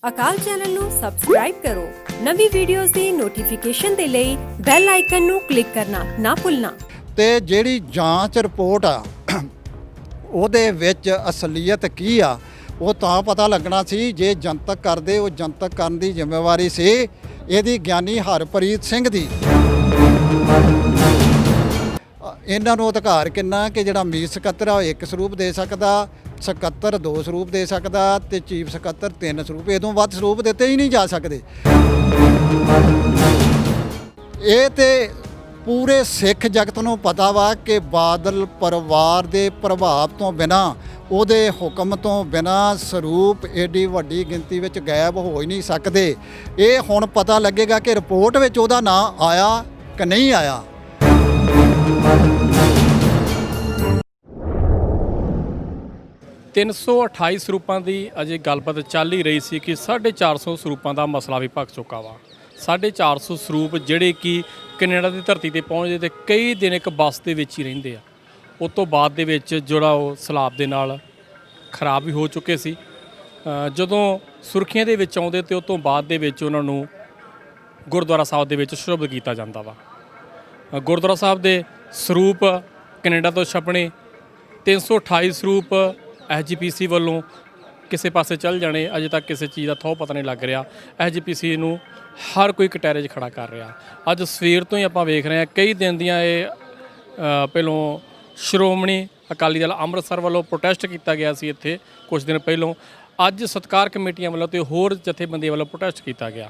ਅਕਾਲ channel ਨੂੰ subscribe ਕਰੋ। ਨਵੀਂ ਵੀਡੀਓਜ਼ ਦੀ ਨੋਟੀਫਿਕੇਸ਼ਨ ਦੇ ਲਈ ਬੈਲ ਆਈਕਨ ਨੂੰ ਕਲਿੱਕ ਕਰਨਾ ਨਾ ਭੁੱਲਣਾ। ਤੇ ਜਿਹੜੀ ਜਾਂਚ ਰਿਪੋਰਟ ਆ ਉਹਦੇ ਵਿੱਚ ਅਸਲੀਅਤ ਕੀ ਆ ਉਹ ਤਾਂ ਪਤਾ ਲੱਗਣਾ ਸੀ ਜੇ ਜਨਤਕ ਕਰਦੇ। ਉਹ ਜਨਤਕ ਕਰਨ ਦੀ ਜ਼ਿੰਮੇਵਾਰੀ ਸੀ ਇਹਦੀ ਗਿਆਨੀ ਹਰਪ੍ਰੀਤ ਸਿੰਘ ਦੀ। ਇਹਨਾਂ ਨੂੰ ਅਧਿਕਾਰ ਕਿੰਨਾ ਕਿ ਜਿਹੜਾ ਮੀਤ ਸਕੱਤਰ ਆ ਉਹ ਇੱਕ ਸਰੂਪ ਦੇ ਸਕਦਾ, ਸਕੱਤਰ 2 ਸਰੂਪ ਦੇ ਸਕਦਾ ਤੇ ਚੀਫ ਸਕੱਤਰ 3 ਸਰੂਪ। ਇਦੋਂ ਵੱਧ ਸਰੂਪ ਦਿੱਤੇ ਹੀ ਨਹੀਂ ਜਾ ਸਕਦੇ। ਇਹ ਤੇ ਪੂਰੇ ਸਿੱਖ ਜਗਤ ਨੂੰ ਪਤਾ ਵਾ ਕਿ ਬਾਦਲ ਪਰਿਵਾਰ ਦੇ ਪ੍ਰਭਾਵ ਤੋਂ ਬਿਨਾਂ, ਉਹਦੇ ਹੁਕਮ ਤੋਂ ਬਿਨਾਂ ਸਰੂਪ ਏਡੀ ਵੱਡੀ ਗਿਣਤੀ ਵਿੱਚ ਗਾਇਬ ਹੋ ਹੀ ਨਹੀਂ ਸਕਦੇ। ਇਹ ਹੁਣ ਪਤਾ ਲੱਗੇਗਾ ਕਿ ਰਿਪੋਰਟ ਵਿੱਚ ਉਹਦਾ ਨਾਂ ਆਇਆ ਕਿ ਨਹੀਂ ਆਇਆ। ਤਿੰਨ 328 ਸਰੂਪਾਂ ਦੀ ਅਜੇ ਗੱਲਬਾਤ ਚੱਲ ਹੀ ਰਹੀ ਸੀ ਕਿ 450 ਸਰੂਪਾਂ ਦਾ ਮਸਲਾ ਵੀ ਭਖ ਚੁੱਕਾ ਵਾ। 450 ਸਰੂਪ ਜਿਹੜੇ ਕਿ ਕੈਨੇਡਾ ਦੀ ਧਰਤੀ ਤੇ ਪਹੁੰਚਦੇ ਤੇ ਕਈ ਦਿਨ ਇੱਕ ਬੱਸ ਦੇ ਵਿੱਚ ਹੀ ਰਹਿੰਦੇ ਆ। ਉਸ ਤੋਂ ਬਾਅਦ ਦੇ ਵਿੱਚ ਜਿਹੜਾ ਉਹ ਸਲਾਬ ਦੇ ਨਾਲ ਖਰਾਬ ਵੀ ਹੋ ਚੁੱਕੇ ਸੀ। ਜਦੋਂ ਸੁਰਖੀਆਂ ਦੇ ਵਿੱਚ ਆਉਂਦੇ ਤੇ ਉਸ ਤੋਂ ਬਾਅਦ ਦੇ ਵਿੱਚ ਉਹਨਾਂ ਨੂੰ ਗੁਰਦੁਆਰਾ ਸਾਹਿਬ ਦੇ ਵਿੱਚ ਸ਼ੁਭ ਕੀਤਾ ਜਾਂਦਾ ਵਾ। ਗੁਰਦੁਆਰਾ ਸਾਹਿਬ ਦੇ ਸਰੂਪ ਕੈਨੇਡਾ ਤੋਂ ਛਪਣੇ 328 ਸਰੂਪ SGPC ਵੱਲੋਂ ਕਿਸੇ ਪਾਸੇ ਚੱਲ ਜਾਣੇ। ਅਜੇ ਤੱਕ ਕਿਸੇ ਚੀਜ਼ ਦਾ ਥੋਹ ਪਤਾ ਨਹੀਂ ਲੱਗ ਰਿਹਾ। SGPC ਨੂੰ ਹਰ ਕੋਈ ਕਟਹਿਰੇ 'ਚ ਖੜਾ ਕਰ ਰਿਹਾ। ਅੱਜ ਸਵੇਰ ਤੋਂ ਹੀ ਆਪਾਂ ਵੇਖ ਰਹੇ ਹਾਂ ਕਈ ਦਿਨ ਦੀਆਂ ਇਹ ਪਹਿਲੋਂ ਸ਼੍ਰੋਮਣੀ ਅਕਾਲੀ ਦਲ ਅੰਮ੍ਰਿਤਸਰ ਵੱਲੋਂ ਪ੍ਰੋਟੈਸਟ ਕੀਤਾ ਗਿਆ ਸੀ ਇੱਥੇ ਕੁਝ ਦਿਨ ਪਹਿਲੋਂ। ਅੱਜ ਸਤਿਕਾਰ ਕਮੇਟੀਆਂ ਵੱਲੋਂ ਤੇ ਹੋਰ ਜਥੇਬੰਦੀਆਂ ਵੱਲੋਂ ਪ੍ਰੋਟੈਸਟ ਕੀਤਾ ਗਿਆ।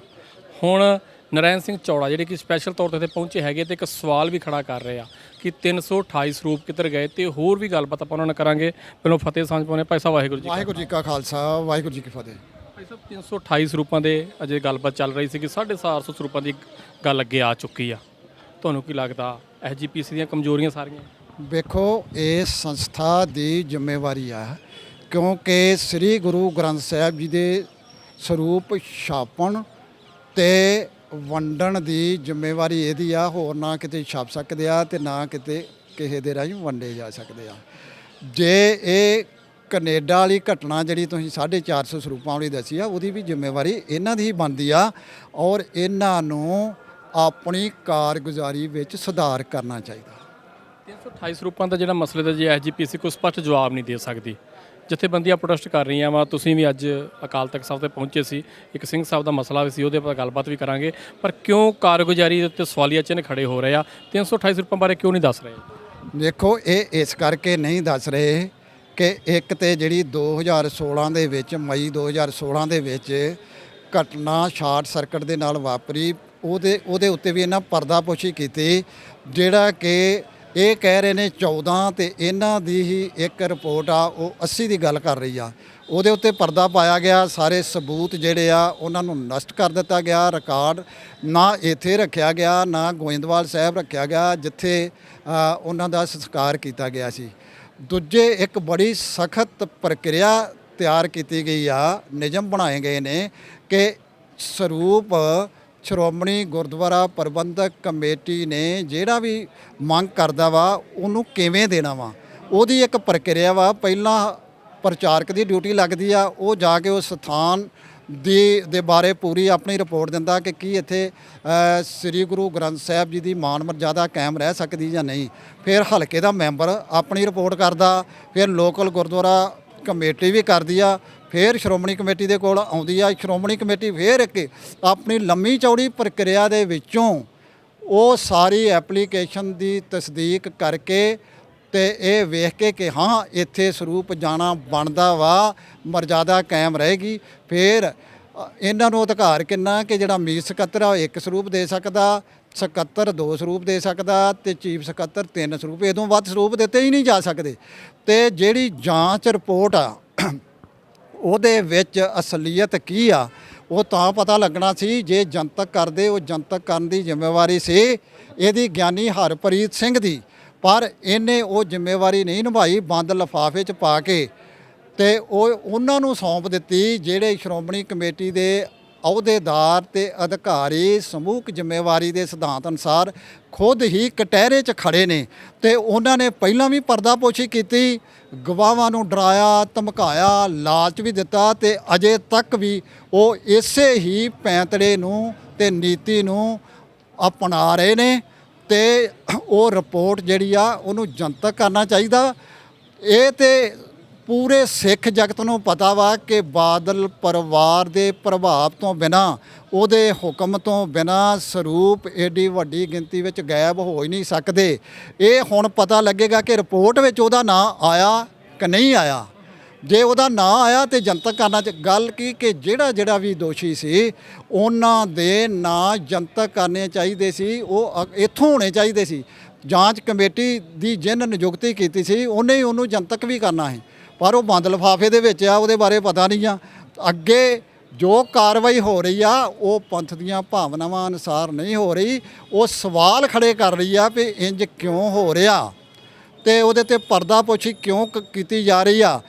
ਹੁਣ ਨਰੈਣ ਸਿੰਘ ਚੌੜਾ ਜਿਹੜੇ ਕਿ ਸਪੈਸ਼ਲ ਤੌਰ 'ਤੇ ਪਹੁੰਚੇ ਹੈਗੇ ਤੇ ਇੱਕ ਸਵਾਲ ਵੀ ਖੜਾ ਕਰ ਰਹੇ ਆ ਕਿ 328 ਸਰੂਪ ਕਿੱਧਰ ਗਏ ਤੇ ਹੋਰ ਵੀ ਗੱਲਬਾਤ ਆਪਾਂ ਉਹਨਾਂ ਨਾਲ ਕਰਾਂਗੇ। ਪਹਿਲਾਂ ਫਤਿਹ ਸਾਂਝ ਪਾਉਂਦੇ ਭਾਈ ਸਾਹਿਬ। ਵਾਹਿਗੁਰੂ ਜੀ ਕਾ ਖਾਲਸਾ, ਵਾਹਿਗੁਰੂ ਜੀ ਕੀ ਫਤਿਹ। ਭਾਈ ਸਾਹਿਬ 328 ਸਰੂਪਾਂ ਦੇ ਅਜੇ ਗੱਲਬਾਤ ਚੱਲ ਰਹੀ ਸੀ ਕਿ 450 ਸਰੂਪਾਂ ਦੀ ਗੱਲ ਅੱਗੇ ਆ ਚੁੱਕੀ ਆ। ਤੁਹਾਨੂੰ ਕੀ ਲੱਗਦਾ SGPC ਦੀਆਂ ਕਮਜ਼ੋਰੀਆਂ ਸਾਰੀਆਂ? ਵੇਖੋ, ਇਹ ਸੰਸਥਾ ਦੀ ਜ਼ਿੰਮੇਵਾਰੀ ਆ ਕਿਉਂਕਿ ਸ੍ਰੀ ਗੁਰੂ ਗ੍ਰੰਥ ਸਾਹਿਬ ਜੀ ਦੇ ਸਰੂਪ ਛਾਪਣ ਤੇ ਵੰਡਣ ਦੀ ਜ਼ਿੰਮੇਵਾਰੀ ਇਹਦੀ ਆ। ਹੋਰ ਨਾ ਕਿਤੇ ਛਾਪ ਸਕਦੇ ਆ ਤੇ ਨਾ ਕਿਤੇ ਕਿਸੇ ਦੇ ਰਾਹੀਂ ਵੰਡੇ ਜਾ ਸਕਦੇ ਆ। ਜੇ ਇਹ ਕੈਨੇਡਾ ਵਾਲੀ ਘਟਨਾ ਜਿਹੜੀ ਤੁਸੀਂ 450 ਸਰੂਪਾਂ ਵਾਲੀ ਦੱਸੀ ਆ, ਉਹਦੀ ਵੀ ਜ਼ਿੰਮੇਵਾਰੀ ਇਹਨਾਂ ਦੀ ਹੀ ਬਣਦੀ ਆ ਔਰ ਇਹਨਾਂ ਨੂੰ ਆਪਣੀ ਕਾਰਗੁਜ਼ਾਰੀ ਵਿੱਚ ਸੁਧਾਰ ਕਰਨਾ ਚਾਹੀਦਾ। 328 ਸਰੂਪਾਂ ਦਾ ਜਿਹੜਾ ਮਸਲੇ ਦਾ ਜੇ SGPC ਕੋਈ ਸਪਸ਼ਟ ਜਵਾਬ ਨਹੀਂ ਦੇ ਸਕਦੀ। ਜਥੇਬੰਦੀਆਂ ਪ੍ਰੋਟੈਸਟ ਕਰ ਰਹੀਆਂ ਵਾ। ਤੁਸੀਂ ਵੀ ਅੱਜ ਅਕਾਲ ਤਖਤ ਸਾਹਿਬ ਤੇ ਪਹੁੰਚੇ ਸੀ। ਇੱਕ ਸਿੰਘ ਸਾਹਿਬ ਦਾ ਮਸਲਾ ਵੀ ਸੀ, ਉਹਦੇ ਉੱਪਰ ਗੱਲਬਾਤ ਵੀ ਕਰਾਂਗੇ। ਪਰ ਕਿਉਂ ਕਾਰਗੁਜ਼ਾਰੀ ਦੇ ਉੱਤੇ ਸਵਾਲੀਆ ਚਿੰਨ੍ਹ ਖੜੇ ਹੋ ਰਹੇ ਆ? 328 ਸਰੂਪਾਂ ਬਾਰੇ ਕਿਉਂ ਨਹੀਂ ਦੱਸ ਰਹੇ? ਦੇਖੋ, ਇਹ ਇਸ ਕਰਕੇ ਨਹੀਂ ਦੱਸ ਰਹੇ ਕਿ ਇੱਕ ਤੇ ਜਿਹੜੀ 2016 ਦੇ ਵਿੱਚ ਮਈ 2016 ਦੇ ਵਿੱਚ ਘਟਨਾ ਸ਼ਾਰਟ ਸਰਕਟ ਦੇ ਨਾਲ ਵਾਪਰੀ, ਉਹਦੇ ਉੱਤੇ ਵੀ ਇਹਨਾਂ ਪਰਦਾਪੋਸ਼ੀ ਕੀਤੀ। ਜਿਹੜਾ ਕਿ ਇਹ ਕਹਿ ਰਹੇ ਨੇ 14 ਤੇ ਇਹਨਾਂ ਦੀ ਹੀ ਇੱਕ ਰਿਪੋਰਟ ਆ ਉਹ 80 ਦੀ ਗੱਲ ਕਰ ਰਹੀ ਆ। ਉਹਦੇ ਉੱਤੇ ਪਰਦਾ ਪਾਇਆ ਗਿਆ। ਸਾਰੇ ਸਬੂਤ ਜਿਹੜੇ ਆ ਉਹਨਾਂ ਨੂੰ ਨਸ਼ਟ ਕਰ ਦਿੱਤਾ ਗਿਆ। ਰਿਕਾਰਡ ਨਾ ਇੱਥੇ ਰੱਖਿਆ ਗਿਆ, ਨਾ ਗੋਇੰਦਵਾਲ ਸਾਹਿਬ ਰੱਖਿਆ ਗਿਆ ਜਿੱਥੇ ਉਹਨਾਂ ਦਾ ਸੰਸਕਾਰ ਕੀਤਾ ਗਿਆ ਸੀ। ਦੂਜੇ ਇੱਕ ਬੜੀ ਸਖਤ ਪ੍ਰਕਿਰਿਆ ਤਿਆਰ ਕੀਤੀ ਗਈ ਆ, ਨਿਯਮ ਬਣਾਏ ਗਏ ਨੇ ਕਿ ਸਰੂਪ ਸ਼੍ਰੋਮਣੀ ਗੁਰਦੁਆਰਾ ਪ੍ਰਬੰਧਕ ਕਮੇਟੀ ਨੇ ਜਿਹੜਾ ਵੀ ਮੰਗ ਕਰਦਾ ਵਾ ਉਹਨੂੰ ਕਿਵੇਂ ਦੇਣਾ ਵਾ, ਉਹਦੀ ਇੱਕ ਪ੍ਰਕਿਰਿਆ ਵਾ। ਪਹਿਲਾਂ ਪ੍ਰਚਾਰਕ ਦੀ ਡਿਊਟੀ ਲੱਗਦੀ ਆ, ਉਹ ਜਾ ਕੇ ਉਸ ਸਥਾਨ ਦੇ ਬਾਰੇ ਪੂਰੀ ਆਪਣੀ ਰਿਪੋਰਟ ਦਿੰਦਾ ਕਿ ਕੀ ਇੱਥੇ ਸ੍ਰੀ ਗੁਰੂ ਗ੍ਰੰਥ ਸਾਹਿਬ ਜੀ ਦੀ ਮਾਨ ਮਰਜ਼ਾਦਾ ਕਾਇਮ ਰਹਿ ਸਕਦੀ ਜਾਂ ਨਹੀਂ। ਫਿਰ ਹਲਕੇ ਦਾ ਮੈਂਬਰ ਆਪਣੀ ਰਿਪੋਰਟ ਕਰਦਾ, ਫਿਰ ਲੋਕਲ ਗੁਰਦੁਆਰਾ ਕਮੇਟੀ ਵੀ ਕਰਦੀ ਆ, ਫਿਰ ਸ਼੍ਰੋਮਣੀ ਕਮੇਟੀ ਦੇ ਕੋਲ ਆਉਂਦੀ ਆ। ਸ਼੍ਰੋਮਣੀ ਕਮੇਟੀ ਫਿਰ ਇੱਕ ਆਪਣੀ ਲੰਮੀ ਚੌੜੀ ਪ੍ਰਕਿਰਿਆ ਦੇ ਵਿੱਚੋਂ ਉਹ ਸਾਰੀ ਐਪਲੀਕੇਸ਼ਨ ਦੀ ਤਸਦੀਕ ਕਰਕੇ ਤੇ ਇਹ ਵੇਖ ਕੇ ਕਿ ਹਾਂ ਇੱਥੇ ਸਰੂਪ ਜਾਣਾ ਬਣਦਾ ਵਾ, ਮਰਜ਼ਾਦਾ ਕਾਇਮ ਰਹੇਗੀ। ਫਿਰ ਇਹਨਾਂ ਨੂੰ ਅਧਿਕਾਰ ਕਿੰਨਾ ਕਿ ਜਿਹੜਾ ਮੀਤ ਸਕੱਤਰ ਆ ਉਹ 1 ਸਰੂਪ ਦੇ ਸਕਦਾ, ਸਕੱਤਰ 2 ਸਰੂਪ ਦੇ ਸਕਦਾ ਤੇ ਚੀਫ ਸਕੱਤਰ 3 ਸਰੂਪ। ਇਦੋਂ ਵੱਧ ਸਰੂਪ ਦਿੱਤੇ ਹੀ ਨਹੀਂ ਜਾ ਸਕਦੇ। ਤੇ ਜਿਹੜੀ ਜਾਂਚ ਰਿਪੋਰਟ ਆ ਉਹਦੇ ਵਿੱਚ ਅਸਲੀਅਤ ਕੀ ਆ ਉਹ ਤਾਂ ਪਤਾ ਲੱਗਣਾ ਸੀ ਜੇ ਜਨਤਕ ਕਰਦੇ। ਉਹ ਜਨਤਕ ਕਰਨ ਦੀ ਜ਼ਿੰਮੇਵਾਰੀ ਸੀ ਇਹਦੀ ਗਿਆਨੀ ਹਰਪ੍ਰੀਤ ਸਿੰਘ ਦੀ, ਪਰ ਇਹਨੇ ਉਹ ਜ਼ਿੰਮੇਵਾਰੀ ਨਹੀਂ ਨਿਭਾਈ। ਬੰਦ ਲਿਫਾਫੇ 'ਚ ਪਾ ਕੇ ਤੇ ਉਹਨਾਂ ਨੂੰ ਸੌਂਪ ਦਿੱਤੀ ਜਿਹੜੇ ਸ਼੍ਰੋਮਣੀ ਕਮੇਟੀ ਦੇ ਅਹੁਦੇਦਾਰ ਤੇ ਅਧਿਕਾਰੀ ਸਮੂਹਕ ਜ਼ਿੰਮੇਵਾਰੀ ਦੇ ਸਿਧਾਂਤ ਅਨੁਸਾਰ ਖੁਦ ਹੀ ਕਟਹਿਰੇ 'ਚ ਖੜੇ ਨੇ ਤੇ ਉਹਨਾਂ ਨੇ ਪਹਿਲਾਂ ਵੀ ਪਰਦਾਪੋਸ਼ੀ ਕੀਤੀ, ਗਵਾਹਾਂ ਨੂੰ ਡਰਾਇਆ, ਧਮਕਾਇਆ, ਲਾਲਚ ਵੀ ਦਿੱਤਾ ਤੇ ਅਜੇ ਤੱਕ ਵੀ ਉਹ ਇਸੇ ਹੀ ਪੈਂਤੜੇ ਨੂੰ ਤੇ ਨੀਤੀ ਨੂੰ ਅਪਣਾ ਰਹੇ ਨੇ ਤੇ ਉਹ ਰਿਪੋਰਟ ਜਿਹੜੀ ਆ ਉਹਨੂੰ ਜਨਤਕ ਕਰਨਾ ਚਾਹੀਦਾ। ਇਹ ਤੇ ਪੂਰੇ ਸਿੱਖ ਜਗਤ ਨੂੰ ਪਤਾ ਵਾ ਕਿ ਬਾਦਲ ਪਰਿਵਾਰ ਦੇ ਪ੍ਰਭਾਵ ਤੋਂ ਬਿਨਾ, ਉਹਦੇ ਹੁਕਮ ਤੋਂ ਬਿਨਾ ਸਰੂਪ ਏਡੀ ਵੱਡੀ ਗਿਣਤੀ ਵਿੱਚ ਗਾਇਬ ਹੋ ਹੀ ਨਹੀਂ ਸਕਦੇ। ਇਹ ਹੁਣ ਪਤਾ ਲੱਗੇਗਾ ਕਿ ਰਿਪੋਰਟ ਵਿੱਚ ਉਹਦਾ ਨਾਂ ਆਇਆ ਕਿ ਨਹੀਂ ਆਇਆ। ਜੇ ਉਹਦਾ ਨਾਂ ਆਇਆ ਤੇ ਜਨਤਕ ਕਰਨਾ ਗੱਲ ਕੀ ਕਿ ਜਿਹੜਾ ਵੀ ਦੋਸ਼ੀ ਸੀ ਉਹਨਾਂ ਦੇ ਨਾਂ ਜਨਤਕ ਕਰਨੇ ਚਾਹੀਦੇ ਸੀ, ਉਹ ਇੱਥੋਂ ਹੋਣੇ ਚਾਹੀਦੇ ਸੀ। ਜਾਂਚ ਕਮੇਟੀ ਦੀ ਜਿਹਨ ਨਿਯੁਕਤੀ ਕੀਤੀ ਸੀ ਉਹਨੇ ਹੀ ਉਹਨੂੰ ਜਨਤਕ ਵੀ ਕਰਨਾ ਹੈ, ਪਰ ਉਹ ਬੰਦ ਲਿਫਾਫੇ ਦੇ ਵਿੱਚ ਆ, ਉਹਦੇ ਬਾਰੇ ਪਤਾ ਨਹੀਂ ਆ। ਅੱਗੇ ਜੋ ਕਾਰਵਾਈ ਹੋ ਰਹੀ ਆ ਉਹ ਪੰਥ ਦੀਆਂ ਭਾਵਨਾਵਾਂ ਅਨੁਸਾਰ ਨਹੀਂ ਹੋ ਰਹੀ। ਉਹ ਸਵਾਲ ਖੜੇ ਕਰ ਰਹੀ ਆ ਵੀ ਇੰਜ ਕਿਉਂ ਹੋ ਰਿਹਾ ਤੇ ਉਹਦੇ ਤੇ ਪਰਦਾਪੋਸ਼ੀ ਕਿਉਂ ਕੀਤੀ ਜਾ ਰਹੀ ਆ।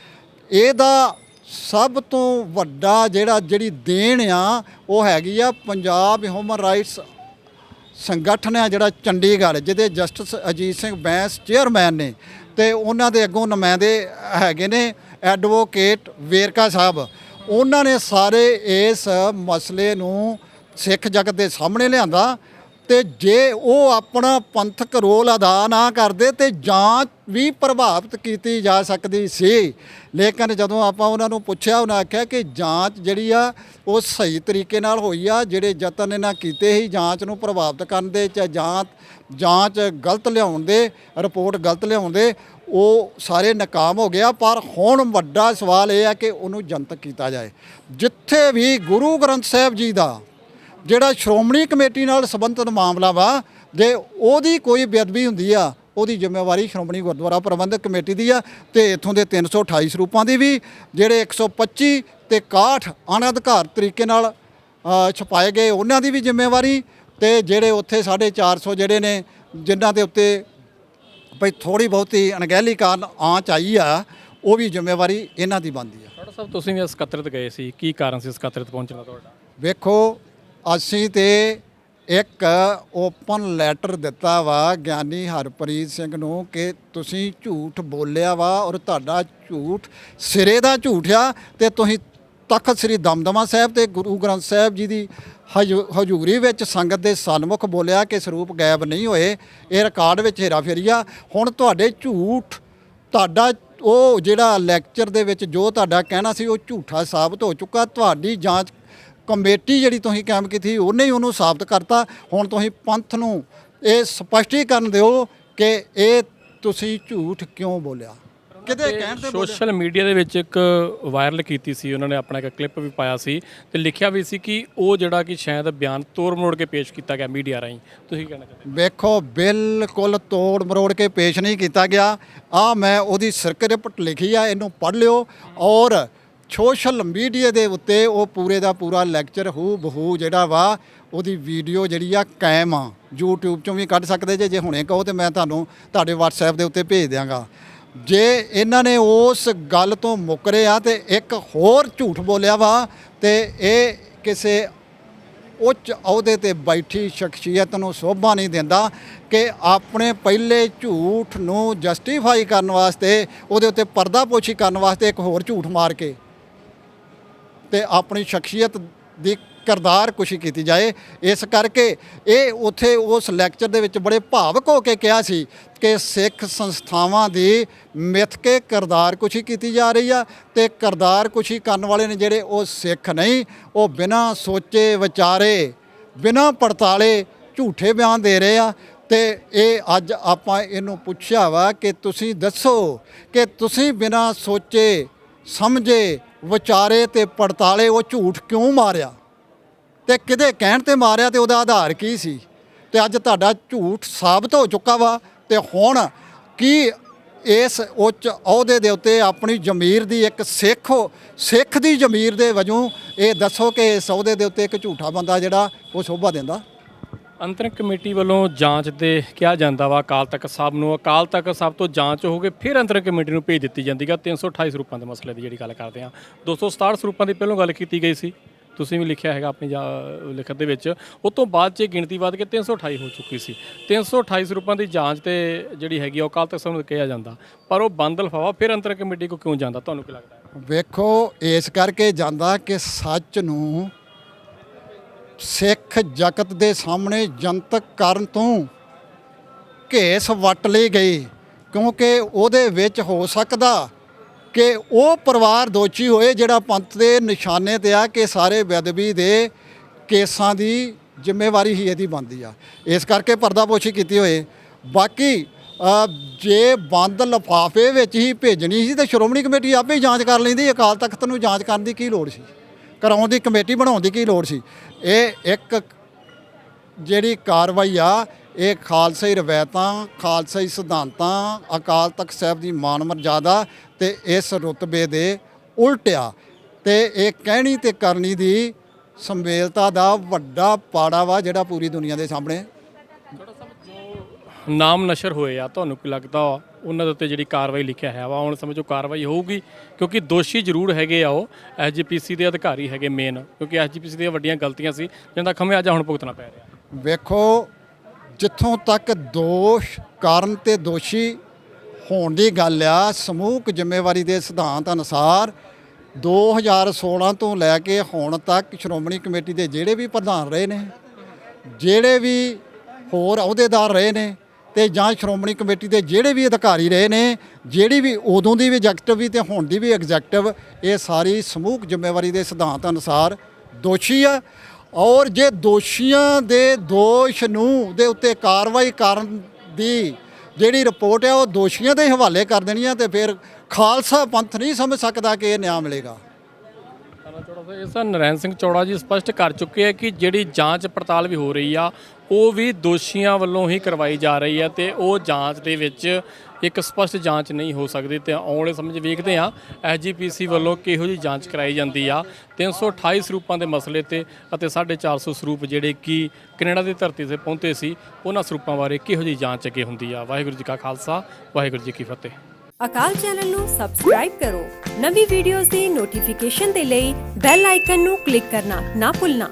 ਇਹਦਾ ਸਭ ਤੋਂ ਵੱਡਾ ਜਿਹੜੀ ਦੇਣ ਆ ਉਹ ਹੈਗੀ ਆ ਪੰਜਾਬ ਹਿਊਮਨ ਰਾਈਟਸ ਸੰਗਠਨ ਆ ਜਿਹੜਾ ਚੰਡੀਗੜ੍ਹ, ਜਿਹਦੇ ਜਸਟਿਸ ਅਜੀਤ ਸਿੰਘ ਬੈਂਸ ਚੇਅਰਮੈਨ ਨੇ ਤੇ ਉਹਨਾਂ ਦੇ ਅੱਗੋਂ ਨੁਮਾਇੰਦੇ ਹੈਗੇ ਨੇ ਐਡਵੋਕੇਟ ਵੇਰਕਾ ਸਾਹਿਬ। ਉਹਨਾਂ ਨੇ ਸਾਰੇ ਇਸ ਮਸਲੇ ਨੂੰ ਸਿੱਖ ਜਗਤ ਦੇ ਸਾਹਮਣੇ ਲਿਆਂਦਾ ਤੇ ਜੇ ਉਹ ਆਪਣਾ ਪੰਥਕ ਰੋਲ ਅਦਾ ਨਾ ਕਰਦੇ ਤੇ ਜਾਂਚ ਵੀ ਪ੍ਰਭਾਵਿਤ ਕੀਤੀ ਜਾ ਸਕਦੀ ਸੀ। ਲੇਕਿਨ ਜਦੋਂ ਆਪਾਂ ਉਹਨਾਂ ਨੂੰ ਪੁੱਛਿਆ, ਉਹਨਾਂ ਆਖਿਆ ਕਿ ਜਾਂਚ ਜਿਹੜੀ ਆ ਉਹ ਸਹੀ ਤਰੀਕੇ ਨਾਲ ਹੋਈ ਆ। ਜਿਹੜੇ ਯਤਨ ਇਹਨਾਂ ਕੀਤੇ ਸੀ ਜਾਂਚ ਨੂੰ ਪ੍ਰਭਾਵਿਤ ਕਰਨ ਦੇ, ਚਾਹੇ ਜਾਂਚ ਗਲਤ ਲਿਆਉਣ ਦੇ, ਰਿਪੋਰਟ ਗਲਤ ਲਿਆਉਣ ਦੇ, ਉਹ ਸਾਰੇ ਨਾਕਾਮ ਹੋ ਗਿਆ। ਪਰ ਹੁਣ ਵੱਡਾ ਸਵਾਲ ਇਹ ਹੈ ਕਿ ਉਹਨੂੰ ਜਨਤਕ ਕੀਤਾ ਜਾਏ। ਜਿੱਥੇ ਵੀ ਗੁਰੂ ਗ੍ਰੰਥ ਸਾਹਿਬ ਜੀ ਦਾ ਜਿਹੜਾ ਸ਼੍ਰੋਮਣੀ ਕਮੇਟੀ ਨਾਲ ਸੰਬੰਧਿਤ ਮਾਮਲਾ ਵਾ, ਜੇ ਉਹਦੀ ਕੋਈ ਬੇਅਦਬੀ ਹੁੰਦੀ ਆ ਉਹਦੀ ਜ਼ਿੰਮੇਵਾਰੀ ਸ਼੍ਰੋਮਣੀ ਗੁਰਦੁਆਰਾ ਪ੍ਰਬੰਧਕ ਕਮੇਟੀ ਦੀ ਆ ਤੇ ਇੱਥੋਂ ਦੇ 328 ਸਰੂਪਾਂ ਦੀ ਵੀ, ਜਿਹੜੇ 125 ਤੇ 61 ਅਣਅਧਿਕਾਰਤ ਤਰੀਕੇ ਨਾਲ ਛਪਾਏ ਗਏ ਉਹਨਾਂ ਦੀ ਵੀ ਜ਼ਿੰਮੇਵਾਰੀ, ਤੇ ਜਿਹੜੇ ਉੱਥੇ 450 ਜਿਹੜੇ ਨੇ ਜਿਨ੍ਹਾਂ ਦੇ ਉੱਤੇ ਭਈ ਥੋੜ੍ਹੀ ਬਹੁਤੀ ਅਣਗਹਿਲੀ ਕਾਰਨ ਆਂਚ ਆਈ ਆ, ਉਹ ਵੀ ਜ਼ਿੰਮੇਵਾਰੀ ਇਹਨਾਂ ਦੀ ਬਣਦੀ ਆ। ਡਾਕਟਰ ਸਾਹਿਬ ਤੁਸੀਂ ਵੀ ਸਕੱਤਰਤ ਗਏ ਸੀ, ਕੀ ਕਾਰਨ ਸੀ ਸਕੱਤਰਤ ਪਹੁੰਚਣ ਦਾ ਤੁਹਾਡਾ? ਵੇਖੋ ਅਸੀਂ ਤੇ ਇੱਕ ਓਪਨ ਲੈਟਰ ਦਿੱਤਾ ਵਾ ਗਿਆਨੀ ਹਰਪ੍ਰੀਤ ਸਿੰਘ ਨੂੰ ਕਿ ਤੁਸੀਂ ਝੂਠ ਬੋਲਿਆ ਵਾ ਔਰ ਤੁਹਾਡਾ ਝੂਠ ਸਿਰੇ ਦਾ ਝੂਠ ਆ ਤੇ ਤੁਸੀਂ ਤਖਤ ਸ੍ਰੀ ਦਮਦਮਾ ਸਾਹਿਬ ਤੇ ਗੁਰੂ ਗ੍ਰੰਥ ਸਾਹਿਬ ਜੀ ਦੀ ਹਜ਼ੂਰੀ ਵਿੱਚ ਸੰਗਤ ਦੇ ਸਨਮੁਖ ਬੋਲਿਆ ਕਿ ਸਰੂਪ ਗਾਇਬ ਨਹੀਂ ਹੋਏ, ਇਹ ਰਿਕਾਰਡ ਵਿੱਚ ਹੇਰਾਫੇਰੀ ਆ। ਹੁਣ ਤੁਹਾਡੇ ਝੂਠ, ਤੁਹਾਡਾ ਉਹ ਜਿਹੜਾ ਲੈਕਚਰ ਦੇ ਵਿੱਚ ਜੋ ਤੁਹਾਡਾ ਕਹਿਣਾ ਸੀ ਉਹ ਝੂਠਾ ਸਾਬਤ ਹੋ ਚੁੱਕਾ। ਤੁਹਾਡੀ ਜਾਂਚ ਕਮੇਟੀ ਜਿਹੜੀ ਤੁਸੀਂ ਕਾਇਮ ਕੀਤੀ ਉਹਨੇ ਹੀ ਉਹਨੂੰ ਸਾਬਤ ਕਰਤਾ। ਹੁਣ ਤੁਸੀਂ ਪੰਥ ਨੂੰ ਇਹ ਸਪਸ਼ਟੀਕਰਨ ਦਿਓ ਕਿ ਇਹ ਤੁਸੀਂ ਝੂਠ ਕਿਉਂ ਬੋਲਿਆ, ਕਿਤੇ ਕਹਿਣ ਤੇ ਸੋਸ਼ਲ ਮੀਡੀਆ ਦੇ ਵਿੱਚ ਇੱਕ ਵਾਇਰਲ ਕੀਤੀ ਸੀ ਉਹਨਾਂ ਨੇ, ਆਪਣਾ ਇੱਕ ਕਲਿੱਪ ਵੀ ਪਾਇਆ ਸੀ ਤੇ ਲਿਖਿਆ ਵੀ ਸੀ ਕਿ ਉਹ ਜਿਹੜਾ ਕਿ ਸ਼ਾਇਦ ਬਿਆਨ ਤੋੜ ਮਰੋੜ ਕੇ ਪੇਸ਼ ਕੀਤਾ ਗਿਆ ਮੀਡੀਆ ਰਾਹੀਂ, ਤੁਸੀਂ ਕਹਿਣਾ ਚਾਹੁੰਦੇ? ਵੇਖੋ ਬਿਲਕੁਲ ਤੋੜ ਮਰੋੜ ਕੇ ਪੇਸ਼ ਨਹੀਂ ਕੀਤਾ ਗਿਆ। ਆ ਮੈਂ ਉਹਦੀ ਸਕ੍ਰਿਪਟ ਲਿਖੀ ਆ, ਇਹਨੂੰ ਪੜ੍ਹ ਲਿਓ ਔਰ ਸੋਸ਼ਲ ਮੀਡੀਆ ਦੇ ਉੱਤੇ ਉਹ ਪੂਰੇ ਦਾ ਪੂਰਾ ਲੈਕਚਰ ਹੂ ਬਹੂ ਜਿਹੜਾ ਵਾ ਉਹਦੀ ਵੀਡੀਓ ਜਿਹੜੀ ਆ ਕਾਇਮ ਆ, YouTube 'ਚੋਂ ਵੀ ਕੱਢ ਸਕਦੇ ਜੇ ਹੁਣੇ ਕਹੋ ਤੇ ਮੈਂ ਤੁਹਾਨੂੰ ਤੁਹਾਡੇ WhatsApp ਦੇ ਉੱਤੇ ਭੇਜ ਦਿਆਂਗਾ। ਜੇ ਇਹਨਾਂ ਨੇ ਉਸ ਗੱਲ ਤੋਂ ਮੁੱਕਰੇ ਆ ਤੇ ਇੱਕ ਹੋਰ ਝੂਠ ਬੋਲਿਆ ਵਾ ਤੇ ਇਹ ਕਿਸੇ ਉੱਚ ਅਹੁਦੇ ਤੇ ਬੈਠੀ ਸ਼ਖਸੀਅਤ ਨੂੰ ਸ਼ੋਭਾ ਨਹੀਂ ਦਿੰਦਾ ਕਿ ਆਪਣੇ ਪਹਿਲੇ ਝੂਠ ਨੂੰ ਜਸਟੀਫਾਈ ਕਰਨ ਵਾਸਤੇ, ਉਹਦੇ ਉੱਤੇ ਪਰਦਾਪੋਸ਼ੀ ਕਰਨ ਵਾਸਤੇ ਇੱਕ ਹੋਰ ਝੂਠ ਮਾਰ ਕੇ ਤੇ ਆਪਣੀ ਸ਼ਖਸੀਅਤ ਦੀ ਕਿਰਦਾਰ ਕੁਸ਼ੀ ਕੀਤੀ ਜਾਏ। ਇਸ ਕਰਕੇ ਇਹ ਉੱਥੇ ਉਸ ਲੈਕਚਰ ਦੇ ਵਿੱਚ ਬੜੇ ਭਾਵਕ ਹੋ ਕੇ ਕਿਹਾ ਸੀ ਕਿ ਸਿੱਖ ਸੰਸਥਾਵਾਂ ਦੀ ਮਿੱਥ ਕੇ ਕਿਰਦਾਰ ਕੁਸ਼ੀ ਕੀਤੀ ਜਾ ਰਹੀ ਆ ਤੇ ਕਿਰਦਾਰ ਕੁਸ਼ੀ ਕਰਨ ਵਾਲੇ ਨੇ ਜਿਹੜੇ ਉਹ ਸਿੱਖ ਨਹੀਂ, ਉਹ ਬਿਨਾਂ ਸੋਚੇ ਵਿਚਾਰੇ, ਬਿਨਾਂ ਪੜਤਾਲੇ ਝੂਠੇ ਬਿਆਨ ਦੇ ਰਹੇ ਆ। ਤੇ ਇਹ ਅੱਜ ਆਪਾਂ ਇਹਨੂੰ ਪੁੱਛਿਆ ਵਾ ਕਿ ਤੁਸੀਂ ਦੱਸੋ ਕਿ ਤੁਸੀਂ ਬਿਨਾਂ ਸੋਚੇ ਸਮਝੇ ਵਿਚਾਰੇ ਤੇ ਪੜਤਾਲੇ ਉਹ ਝੂਠ ਕਿਉਂ ਮਾਰਿਆ ਤੇ ਕਿਹਦੇ ਕਹਿਣ ਤੇ ਮਾਰਿਆ ਤੇ ਉਹਦਾ ਆਧਾਰ ਕੀ ਸੀ? ਤੇ ਅੱਜ ਤੁਹਾਡਾ ਝੂਠ ਸਾਬਤ ਹੋ ਚੁੱਕਾ ਵਾ ਤੇ ਹੁਣ ਕੀ ਇਸ ਉੱਚ ਅਹੁਦੇ ਦੇ ਉੱਤੇ ਆਪਣੀ ਜ਼ਮੀਰ ਦੀ ਇੱਕ ਸਿੱਖ ਦੀ ਜ਼ਮੀਰ ਦੇ ਵਜੋਂ ਇਹ ਦੱਸੋ ਕਿ ਇਸ ਅਹੁਦੇ ਦੇ ਉੱਤੇ ਇੱਕ ਝੂਠਾ ਬੰਦਾ ਜਿਹੜਾ ਉਹ ਸ਼ੋਭਾ ਦਿੰਦਾ? ਅੰਤਰਿਮ ਕਮੇਟੀ ਵੱਲੋਂ ਜਾਂਚ ਦੇ ਕਿਹਾ ਜਾਂਦਾ ਵਾ ਅਕਾਲ ਤਖਤ ਸਾਹਿਬ ਨੂੰ, ਅਕਾਲ ਤਖਤ ਸਾਹਿਬ ਤੋਂ ਜਾਂਚ ਹੋ ਕੇ ਫਿਰ ਅੰਤਰਿਮ ਕਮੇਟੀ ਨੂੰ ਭੇਜ ਦਿੱਤੀ ਜਾਂਦੀ ਗਾ। 328 ਸਰੂਪਾਂ ਦੇ ਮਸਲੇ ਦੀ ਜਿਹੜੀ ਗੱਲ ਕਰਦੇ ਆ, 267 ਸਰੂਪਾਂ ਦੀ ਪਹਿਲਾਂ ਗੱਲ ਕੀਤੀ ਗਈ ਸੀ, ਤੁਸੀਂ ਵੀ ਲਿਖਿਆ ਹੈਗਾ ਆਪਣੀ ਲਿਖਤ ਦੇ ਵਿੱਚ। ਉਸ ਤੋਂ ਬਾਅਦ 'ਚ ਇਹ ਗਿਣਤੀ ਵੱਧ ਕੇ 328 ਹੋ ਚੁੱਕੀ ਸੀ। 328 ਸਰੂਪਾਂ ਦੀ ਜਾਂਚ ਤੇ ਜਿਹੜੀ ਹੈਗੀ ਆ ਉਹ ਅਕਾਲ ਤਖਤ ਸਾਹਿਬ ਨੂੰ ਕਿਹਾ ਜਾਂਦਾ, ਪਰ ਉਹ ਬੰਦ ਲਿਫਾਫਾ ਫਿਰ ਅੰਤਰ ਕਮੇਟੀ ਕੋ ਕਿਉਂ ਜਾਂਦਾ, ਤੁਹਾਨੂੰ ਕੀ ਲੱਗਦਾ ਹੈ? ਵੇਖੋ, ਇਸ ਕਰਕੇ ਜਾਂਦਾ ਕਿ ਸੱਚ ਨੂੰ ਸਿੱਖ ਜਗਤ ਦੇ ਸਾਹਮਣੇ ਜਨਤਕ ਕਰਨ ਤੋਂ ਘੇਸ ਵੱਟ ਲਈ ਗਈ, ਕਿਉਂਕਿ ਉਹਦੇ ਵਿੱਚ ਹੋ ਸਕਦਾ ਕਿ ਉਹ ਪਰਿਵਾਰ ਦੋਸ਼ੀ ਹੋਏ ਜਿਹੜਾ ਪੰਥ ਦੇ ਨਿਸ਼ਾਨੇ ਤੇ ਆ ਕਿ ਸਾਰੇ ਬੇਅਦਬੀ ਦੇ ਕੇਸਾਂ ਦੀ ਜ਼ਿੰਮੇਵਾਰੀ ਹੀ ਇਹਦੀ ਬਣਦੀ ਆ, ਇਸ ਕਰਕੇ ਪਰਦਾਪੋਸ਼ੀ ਕੀਤੀ ਹੋਏ। ਬਾਕੀ ਜੇ ਬੰਦ ਲਿਫਾਫੇ ਵਿੱਚ ਹੀ ਭੇਜਣੀ ਸੀ ਤਾਂ ਸ਼੍ਰੋਮਣੀ ਕਮੇਟੀ ਆਪੇ ਹੀ ਜਾਂਚ ਕਰ ਲੈਂਦੀ, ਅਕਾਲ ਤਖਤ ਨੂੰ ਜਾਂਚ ਕਰਨ ਦੀ ਕੀ ਲੋੜ ਸੀ, ਕਰਾਉਣ ਦੀ ਕਮੇਟੀ ਬਣਾਉਣ ਦੀ ਕੀ ਲੋੜ ਸੀ। ਇਹ ਇੱਕ ਜਿਹੜੀ ਕਾਰਵਾਈ ਆ ਇਹ ਖਾਲਸਾਈ ਰਵਾਇਤਾਂ, ਖਾਲਸਾਈ ਸਿਧਾਂਤਾਂ, ਅਕਾਲ ਤਖਤ ਸਾਹਿਬ ਦੀ ਮਾਨ ਮਰਜ਼ਾਦਾ ਤੇ ਇਸ ਰੁਤਬੇ ਦੇ ਉਲਟ ਆ, ਤੇ ਇਹ ਕਹਿਣੀ ਤੇ ਕਰਨੀ ਦੀ ਸੰਵੇਲਤਾ ਦਾ ਵੱਡਾ ਪਾੜਾ ਵਾ ਜਿਹੜਾ ਪੂਰੀ ਦੁਨੀਆ ਦੇ ਸਾਹਮਣੇ। ਨਾਮ ਨਸ਼ਰ ਹੋਏ ਆ, ਤੁਹਾਨੂੰ ਕੀ ਲੱਗਦਾ ਉਹਨਾਂ ਦੇ ਉੱਤੇ ਜਿਹੜੀ ਕਾਰਵਾਈ ਲਿਖਿਆ ਹੈ ਵਾ ਹੁਣ ਸਮਝੋ ਕਾਰਵਾਈ ਹੋਊਗੀ? ਕਿਉਂਕਿ ਦੋਸ਼ੀ ਜ਼ਰੂਰ ਹੈਗੇ ਆ, ਉਹ ਐਸਜੀਪੀਸੀ ਦੇ ਅਧਿਕਾਰੀ ਹੈਗੇ ਮੇਨ, ਕਿਉਂਕਿ ਐਸਜੀਪੀਸੀ ਦੀਆਂ ਵੱਡੀਆਂ ਗਲਤੀਆਂ ਸੀ ਜਿਹਦਾ ਖਮਿਆਜਾ ਹੁਣ ਭੁਗਤਣਾ ਪੈ ਰਿਹਾ। ਵੇਖੋ, ਜਿੱਥੋਂ ਤੱਕ ਦੋਸ਼ ਕਾਰਨ ਤੇ ਦੋਸ਼ੀ ਹੋਣ ਦੀ ਗੱਲ ਆ, ਸਮੂਹਕ ਜ਼ਿੰਮੇਵਾਰੀ ਦੇ ਸਿਧਾਂਤ ਅਨੁਸਾਰ 2016 ਤੋਂ ਲੈ ਕੇ ਹੁਣ ਤੱਕ ਸ਼੍ਰੋਮਣੀ ਕਮੇਟੀ ਦੇ ਜਿਹੜੇ ਵੀ ਪ੍ਰਧਾਨ ਰਹੇ ਨੇ, ਜਿਹੜੇ ਵੀ ਹੋਰ ਅਹੁਦੇਦਾਰ ਰਹੇ ਨੇ, ਤੇ ਜਾਂ ਸ਼੍ਰੋਮਣੀ ਕਮੇਟੀ ਦੇ ਜਿਹੜੇ ਵੀ ਅਧਿਕਾਰੀ ਰਹੇ ਨੇ, ਜਿਹੜੀ ਵੀ ਉਦੋਂ ਦੀ ਵੀ ਐਗਜ਼ੈਕਟਿਵ ਵੀ ਤੇ ਹੁਣ ਦੀ ਵੀ ਐਗਜ਼ੈਕਟਿਵ, ਇਹ ਸਾਰੀ ਸਮੂਹਕ ਜ਼ਿੰਮੇਵਾਰੀ ਦੇ ਸਿਧਾਂਤ ਅਨੁਸਾਰ ਦੋਸ਼ੀ ਆ। ਔਰ ਜੇ ਦੋਸ਼ੀਆਂ ਦੇ ਦੋਸ਼ ਨੂੰ ਦੇ ਉੱਤੇ ਕਾਰਵਾਈ ਕਰਨ ਦੀ ਜਿਹੜੀ ਰਿਪੋਰਟ ਹੈ ਉਹ ਦੋਸ਼ੀਆਂ ਦੇ ਹਵਾਲੇ ਕਰ ਦੇਣੀ ਆ, ਤੇ ਫਿਰ ਖਾਲਸਾ ਪੰਥ ਨਹੀਂ ਸਮਝ ਸਕਦਾ ਕਿ ਇਹ ਨਿਆਂ ਮਿਲੇਗਾ। ਇਸ ਨਰੈਣ ਸਿੰਘ ਚੌੜਾ ਜੀ ਸਪਸ਼ਟ ਕਰ ਚੁੱਕੇ ਆ ਕਿ ਜਿਹੜੀ ਜਾਂਚ ਪੜਤਾਲ ਵੀ ਹੋ ਰਹੀ ਆ ਉਹ ਵੀ ਦੋਸ਼ੀਆਂ ਵੱਲੋਂ ਹੀ ਕਰਵਾਈ ਜਾ ਰਹੀ ਹੈ, ਤੇ ਉਹ ਜਾਂਚ ਦੇ ਵਿੱਚ ਇੱਕ ਸਪਸ਼ਟ ਜਾਂਚ ਨਹੀਂ ਹੋ ਸਕਦੀ। ਤੇ ਆਉਣ ਵਾਲੇ ਸਮੇਂ 'ਚ ਵੇਖਦੇ ਆ ਐਸਜੀਪੀਸੀ ਵੱਲੋਂ ਕਿਹੋ ਜਿਹੀ ਜਾਂਚ ਕਰਾਈ ਜਾਂਦੀ ਆ 328 ਸਰੂਪਾਂ ਦੇ ਮਸਲੇ ਤੇ, ਅਤੇ 450 ਸਰੂਪ ਜਿਹੜੇ ਕਿ ਕੈਨੇਡਾ ਦੀ ਧਰਤੀ ਤੇ ਪਹੁੰਚੇ ਸੀ, ਉਹਨਾਂ ਸਰੂਪਾਂ ਬਾਰੇ ਕਿਹੋ ਜਿਹੀ ਜਾਂਚ ਅੱਗੇ ਹੁੰਦੀ ਆ। ਵਾਹਿਗੁਰੂ ਜੀ ਕਾ ਖਾਲਸਾ, ਵਾਹਿਗੁਰੂ ਜੀ ਕੀ ਫਤਿਹ। ਅਕਾਲ ਚੈਨਲ ਨੂੰ ਸਬਸਕ੍ਰਾਈਬ ਕਰੋ, ਨਵੀਂ ਵੀਡੀਓਜ਼ ਦੀ ਨੋਟੀਫਿਕੇਸ਼ਨ ਦੇ ਲਈ ਬੈਲ ਆਈਕਨ ਨੂੰ ਕਲਿੱਕ ਕਰਨਾ ਨਾ ਭੁੱਲਣਾ।